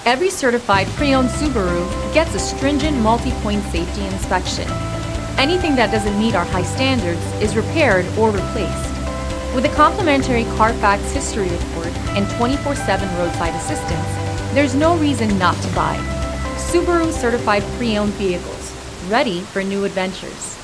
Every certified pre-owned Subaru gets a stringent multi-point safety inspection. Anything that doesn't meet our high standards is repaired or replaced. With a complimentary Carfax history report and 24/7 roadside assistance, there's no reason not to buy. Subaru certified pre-owned vehicles, ready for new adventures.